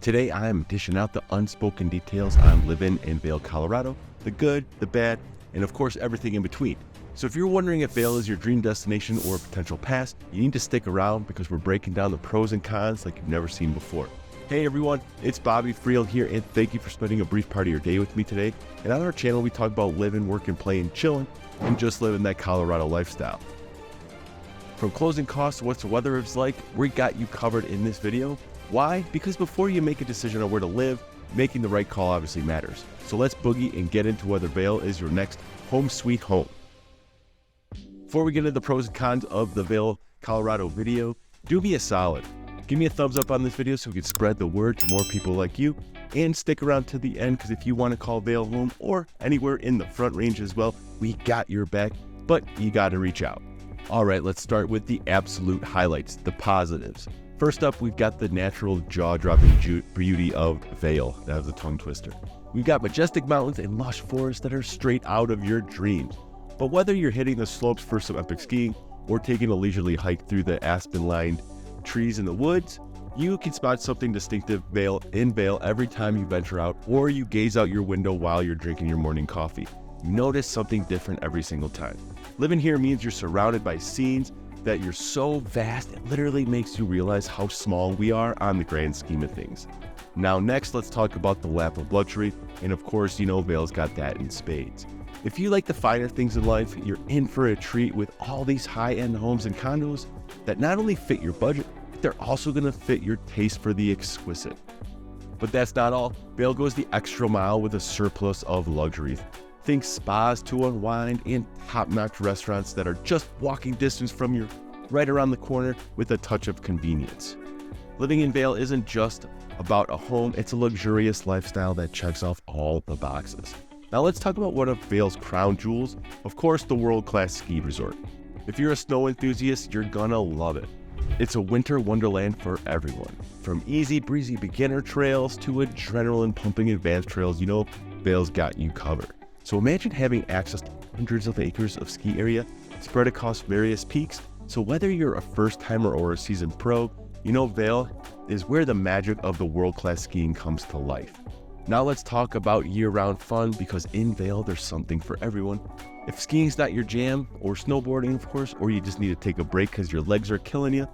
Today I am dishing out the unspoken details on living in Vail, Colorado, the good, the bad, and of course everything in between. So if you're wondering if Vail is your dream destination or a potential pass, you need to stick around because we're breaking down the pros and cons like you've never seen before. Hey everyone, it's Bobby Friel here, and thank you for spending a brief part of your day with me today. And on our channel we talk about living, working, playing, chilling, and just living that Colorado lifestyle. From closing costs to what the weather is like, we got you covered in this video. Why? Because before you make a decision on where to live, making the right call obviously matters. So let's boogie and get into whether Vail is your next home sweet home. Before we get into the pros and cons of the Vail, Colorado video, do me a solid. Give me a thumbs up on this video so we can spread the word to more people like you, and stick around to the end because if you want to call Vail home or anywhere in the Front Range as well, we got your back, but you got to reach out. All right, let's start with the absolute highlights, the positives. First up, we've got the natural jaw-dropping beauty of Vail. That was a tongue twister. We've got majestic mountains and lush forests that are straight out of your dreams. But whether you're hitting the slopes for some epic skiing or taking a leisurely hike through the aspen-lined trees in the woods, you can spot something distinctive in Vail every time you venture out or you gaze out your window while you're drinking your morning coffee. You notice something different every single time. Living here means you're surrounded by scenes that you're so vast it literally makes you realize how small we are on the grand scheme of things. Now next, let's talk about the lap of luxury, and of course, you know Vail's got that in spades. If you like the finer things in life, you're in for a treat with all these high-end homes and condos that not only fit your budget, but they're also going to fit your taste for the exquisite. But that's not all. Vail goes the extra mile with a surplus of luxuries. Think spas to unwind and top-notch restaurants that are just walking distance from you right around the corner with a touch of convenience. Living in Vail isn't just about a home, it's a luxurious lifestyle that checks off all the boxes. Now let's talk about one of Vail's crown jewels, of course the world-class ski resort. If you're a snow enthusiast, you're gonna love it. It's a winter wonderland for everyone. From easy breezy beginner trails to adrenaline-pumping advanced trails, you know Vail's got you covered. So imagine having access to hundreds of acres of ski area spread across various peaks. So whether you're a first-timer or a seasoned pro, you know Vail is where the magic of the world-class skiing comes to life. Now let's talk about year-round fun, because in Vail there's something for everyone. If skiing's not your jam, or snowboarding of course, or you just need to take a break because your legs are killing you,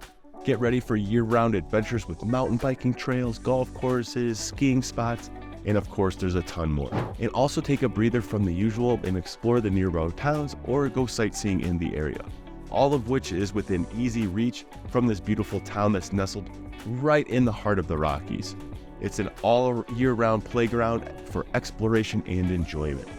get ready for year-round adventures with mountain biking trails, golf courses, skiing spots, and of course there's a ton more. And also take a breather from the usual and explore the nearby towns or go sightseeing in the area. All of which is within easy reach from this beautiful town that's nestled right in the heart of the Rockies. It's an all year-round playground for exploration and enjoyment.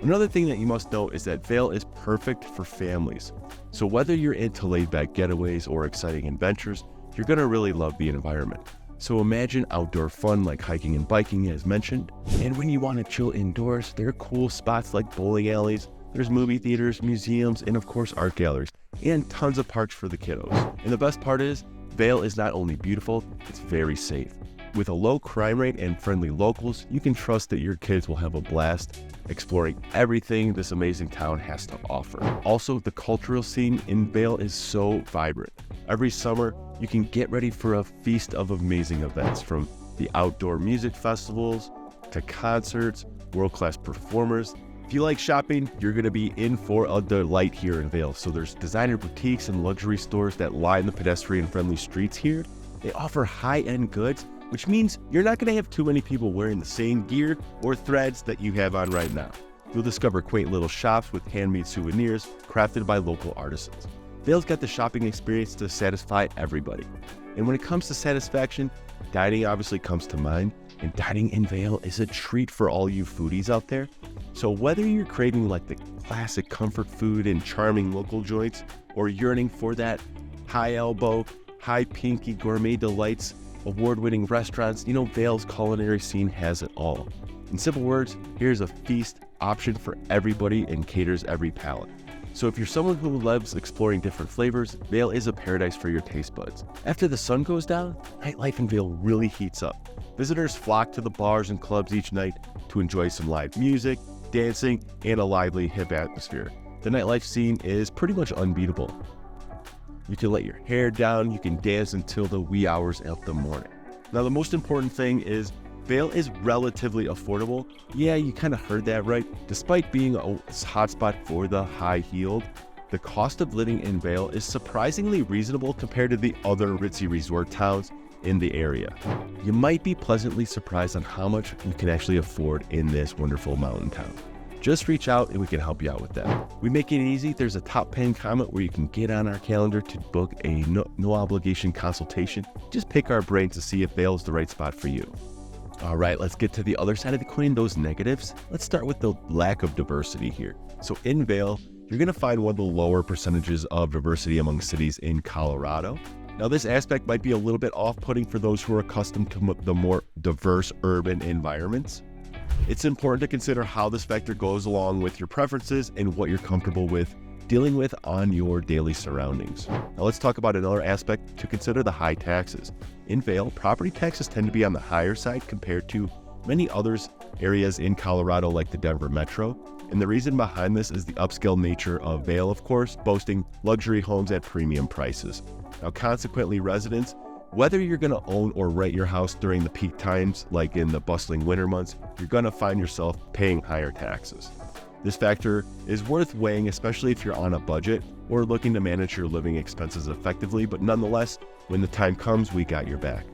Another thing that you must know is that Vail is perfect for families. So whether you're into laid-back getaways or exciting adventures, you're gonna really love the environment. So imagine outdoor fun like hiking and biking as mentioned. And when you want to chill indoors, there are cool spots like bowling alleys, there's movie theaters, museums, and of course art galleries, and tons of parks for the kiddos. And the best part is, Vail is not only beautiful, it's very safe. With a low crime rate and friendly locals, you can trust that your kids will have a blast exploring everything this amazing town has to offer. Also, the cultural scene in Vail is so vibrant. Every summer, you can get ready for a feast of amazing events, from the outdoor music festivals to concerts, world-class performers. If you like shopping, you're going to be in for a delight here in Vail. So there's designer boutiques and luxury stores that line the pedestrian-friendly streets here. They offer high-end goods, which means you're not going to have too many people wearing the same gear or threads that you have on right now. You'll discover quaint little shops with handmade souvenirs crafted by local artisans. Vail's got the shopping experience to satisfy everybody. And when it comes to satisfaction, dining obviously comes to mind, and dining in Vail is a treat for all you foodies out there. So whether you're craving like the classic comfort food and charming local joints, or yearning for that high elbow, high pinky gourmet delights, award-winning restaurants, you know Vail's culinary scene has it all. In simple words, here's a feast option for everybody and caters every palate. So if you're someone who loves exploring different flavors, Vail is a paradise for your taste buds. After the sun goes down, nightlife in Vail really heats up. Visitors flock to the bars and clubs each night to enjoy some live music, dancing, and a lively, hip atmosphere. The nightlife scene is pretty much unbeatable. You can let your hair down, you can dance until the wee hours of the morning. Now, the most important thing is Vail is relatively affordable. Yeah, you kind of heard that right. Despite being a hotspot for the high-heeled, the cost of living in Vail is surprisingly reasonable compared to the other ritzy resort towns in the area. You might be pleasantly surprised on how much you can actually afford in this wonderful mountain town. Just reach out and we can help you out with that. We make it easy. There's a top paying comment where you can get on our calendar to book a no obligation consultation. Just pick our brain to see if Vail is the right spot for you. All right, let's get to the other side of the coin, those negatives. Let's start with the lack of diversity here. So in Vail, you're going to find one of the lower percentages of diversity among cities in Colorado. Now, this aspect might be a little bit off-putting for those who are accustomed to the more diverse urban environments. It's important to consider how this factor goes along with your preferences and what you're comfortable with dealing with on your daily surroundings. Now, let's talk about another aspect to consider: the high taxes. In Vail, property taxes tend to be on the higher side compared to many other areas in Colorado like the Denver metro. And the reason behind this is the upscale nature of Vail, of course, boasting luxury homes at premium prices. Now, consequently, residents, whether you're going to own or rent your house during the peak times, like in the bustling winter months, you're going to find yourself paying higher taxes. This factor is worth weighing, especially if you're on a budget or looking to manage your living expenses effectively, but nonetheless, when the time comes, we got your back.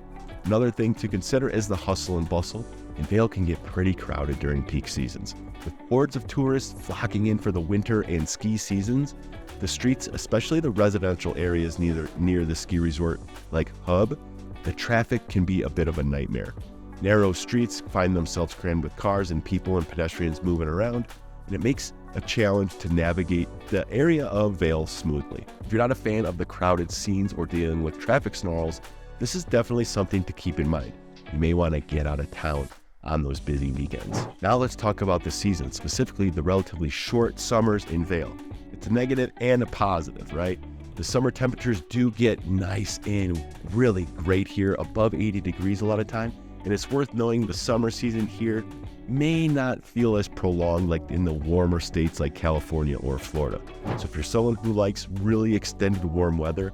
Another thing to consider is the hustle and bustle, and Vail can get pretty crowded during peak seasons. With hordes of tourists flocking in for the winter and ski seasons, the streets, especially the residential areas near the ski resort like Hub, the traffic can be a bit of a nightmare. Narrow streets find themselves crammed with cars and people and pedestrians moving around, and it makes a challenge to navigate the area of Vail smoothly. If you're not a fan of the crowded scenes or dealing with traffic snarls, this is definitely something to keep in mind. You may want to get out of town on those busy weekends. Now let's talk about the season, specifically the relatively short summers in Vail. It's a negative and a positive, right? The summer temperatures do get nice and really great here, above 80 degrees a lot of time. And it's worth knowing the summer season here may not feel as prolonged like in the warmer states like California or Florida. So if you're someone who likes really extended warm weather,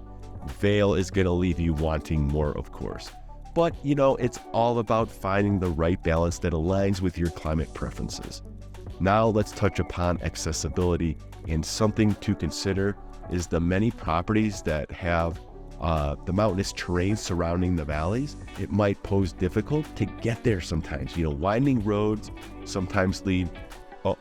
Vail is going to leave you wanting more, of course. But, it's all about finding the right balance that aligns with your climate preferences. Now let's touch upon accessibility, and something to consider is the many properties that have the mountainous terrain surrounding the valleys. It might pose difficult to get there sometimes. Winding roads sometimes lead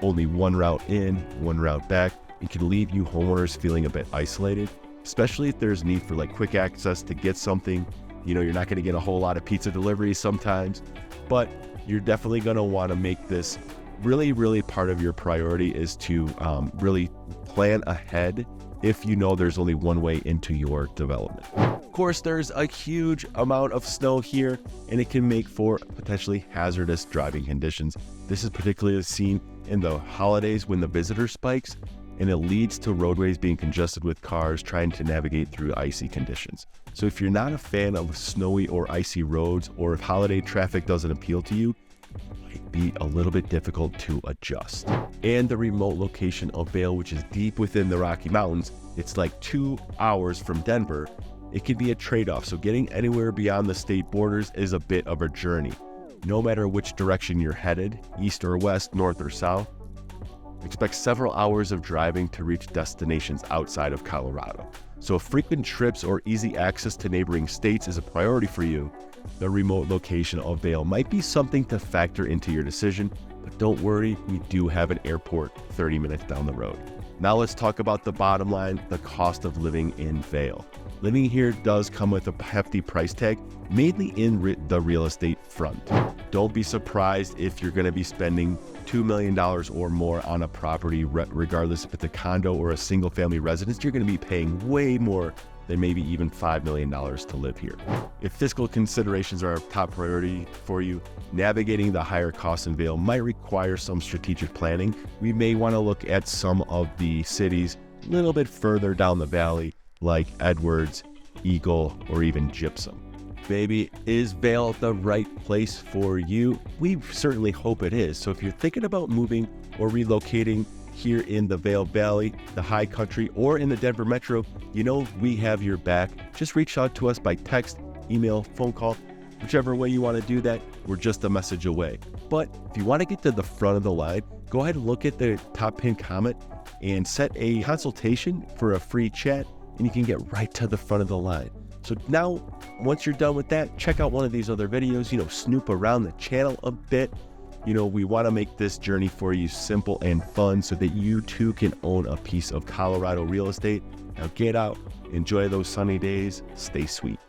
only one route in, one route back. It can leave you homeowners feeling a bit isolated, especially if there's need for quick access to get something. You're not going to get a whole lot of pizza deliveries sometimes, but you're definitely going to want to make this really, really part of your priority is to really plan ahead if there's only one way into your development. Of course, there's a huge amount of snow here, and it can make for potentially hazardous driving conditions. This is particularly seen in the holidays when the visitor spikes, and it leads to roadways being congested with cars trying to navigate through icy conditions. So if you're not a fan of snowy or icy roads, or if holiday traffic doesn't appeal to you, it might be a little bit difficult to adjust. And the remote location of Vail, which is deep within the Rocky Mountains, it's like 2 hours from Denver. It can be a trade-off, so getting anywhere beyond the state borders is a bit of a journey. No matter which direction you're headed, east or west, north or south, expect several hours of driving to reach destinations outside of Colorado. So if frequent trips or easy access to neighboring states is a priority for you, the remote location of Vail might be something to factor into your decision, but don't worry, we do have an airport 30 minutes down the road. Now let's talk about the bottom line, the cost of living in Vail. Living here does come with a hefty price tag, mainly in the real estate front. Don't be surprised if you're going to be spending $2 million or more on a property, regardless if it's a condo or a single family residence. You're going to be paying way more than maybe even $5 million to live here. If fiscal considerations are a top priority for you, navigating the higher costs in Vail might require some strategic planning. We may want to look at some of the cities a little bit further down the valley, like Edwards, Eagle, or even Gypsum. Baby, is Vail the right place for you? We certainly hope it is. So if you're thinking about moving or relocating here in the Vail Valley, the High Country, or in the Denver Metro, we have your back. Just reach out to us by text, email, phone call. Whichever way you want to do that, we're just a message away. But if you want to get to the front of the line, go ahead and look at the top pinned comment and set a consultation for a free chat, and you can get right to the front of the line. So now, once you're done with that, check out one of these other videos, snoop around the channel a bit. We want to make this journey for you simple and fun so that you too can own a piece of Colorado real estate. Now get out, enjoy those sunny days, stay sweet.